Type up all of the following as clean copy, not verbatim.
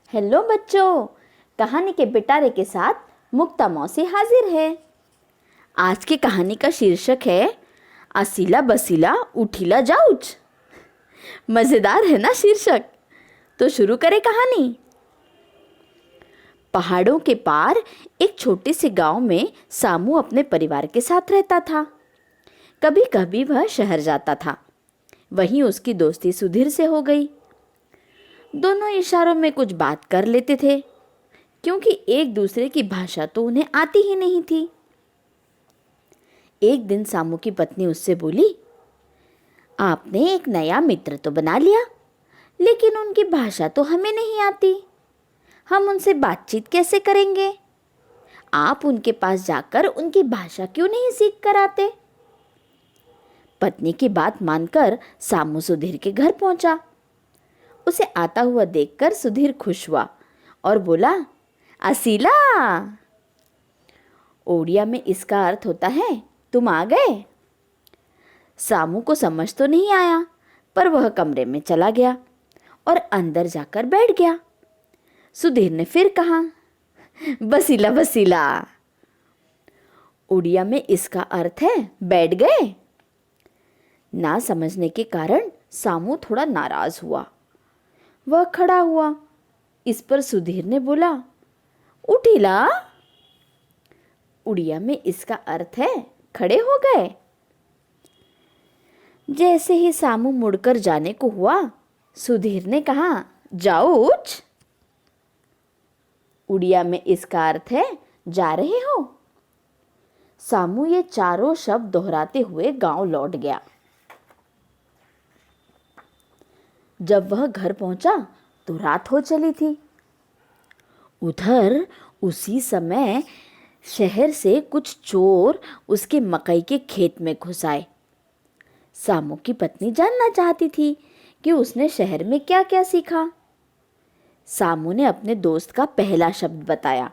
Hello बच्चों, कहानी के पिटारे के साथ मुक्ता मौसी हाजिर है। आज की कहानी का शीर्षक है असीला बसीला उठीला जाऊच। मज़ेदार है ना शीर्षक? तो शुरू करें कहानी। पहाड़ों के पार एक छोटे से गांव में सामू अपने परिवार के साथ रहता था। कभी कभी वह शहर जाता था। वहीं उसकी दोस्ती सुधीर से हो गई। दोनों इशारों में कुछ बात कर लेते थे, क्योंकि एक दूसरे की भाषा तो उन्हें आती ही नहीं थी। एक दिन सामू की पत्नी उससे बोली, आपने एक नया मित्र तो बना लिया, लेकिन उनकी भाषा तो हमें नहीं आती। हम उनसे बातचीत कैसे करेंगे? आप उनके पास जाकर उनकी भाषा क्यों नहीं सीख कर आते? पत्नी की बात मानकर सामू सुधीर के घर पहुंचा। उसे आता हुआ देखकर सुधीर खुश हुआ और बोला, असीला। ओडिया में इसका अर्थ होता है तुम आ गए। सामू को समझ तो नहीं आया, पर वह कमरे में चला गया और अंदर जाकर बैठ गया। सुधीर ने फिर कहा, बसीला बसीला। ओडिया में इसका अर्थ है बैठ गए। ना समझने के कारण सामू थोड़ा नाराज हुआ। वह खड़ा हुआ। इस पर सुधीर ने बोला, उठीला। उड़िया में इसका अर्थ है खड़े हो गए। जैसे ही सामू मुड़कर जाने को हुआ, सुधीर ने कहा, जाऊच। उड़िया में इसका अर्थ है जा रहे हो। सामू ये चारों शब्द दोहराते हुए गांव लौट गया। जब वह घर पहुंचा तो रात हो चली थी। उधर उसी समय शहर से कुछ चोर उसके मकई के खेत में घुस आए। सामू की पत्नी जानना चाहती थी कि उसने शहर में क्या क्या सीखा। सामू ने अपने दोस्त का पहला शब्द बताया,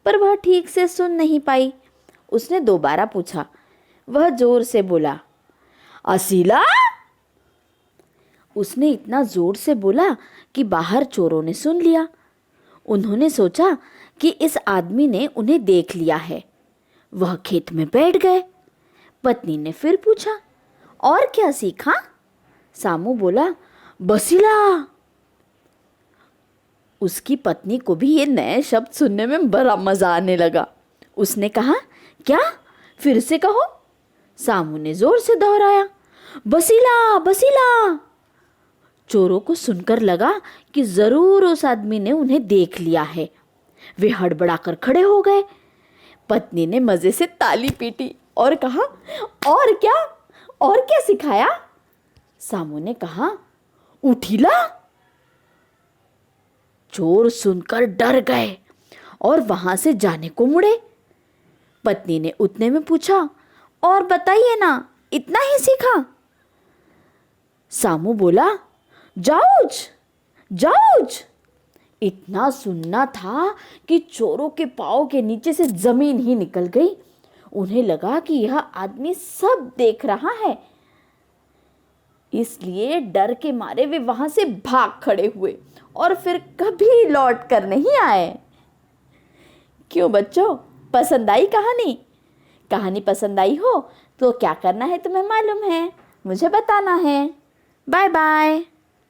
पर वह ठीक से सुन नहीं पाई। उसने दोबारा पूछा। वह जोर से बोला, असीला। उसने इतना जोर से बोला कि बाहर चोरों ने सुन लिया। उन्होंने सोचा कि इस आदमी ने उन्हें देख लिया है। वह खेत में बैठ गए। पत्नी ने फिर पूछा, और क्या सीखा? सामू बोला, बसीला। उसकी पत्नी को भी ये नए शब्द सुनने में बड़ा मजा आने लगा। उसने कहा, क्या? फिर से कहो। सामू ने जोर से दोहराया, बसीला बसीला। चोरों को सुनकर लगा कि जरूर उस आदमी ने उन्हें देख लिया है। वे हड़बड़ाकर खड़े हो गए। पत्नी ने मजे से ताली पीटी और कहा, और क्या? और क्या सिखाया? सामू ने कहा, उठीला। चोर सुनकर डर गए और वहां से जाने को मुड़े। पत्नी ने उतने में पूछा, और बताइए ना, इतना ही सीखा? सामू बोला, जाऊच जाऊच। इतना सुनना था कि चोरों के पाँव के नीचे से जमीन ही निकल गई। उन्हें लगा कि यह आदमी सब देख रहा है, इसलिए डर के मारे वे वहां से भाग खड़े हुए और फिर कभी लौट कर नहीं आए। क्यों बच्चों, पसंद आई कहानी? कहानी पसंद आई हो तो क्या करना है तुम्हें मालूम है, मुझे बताना है। Bye bye.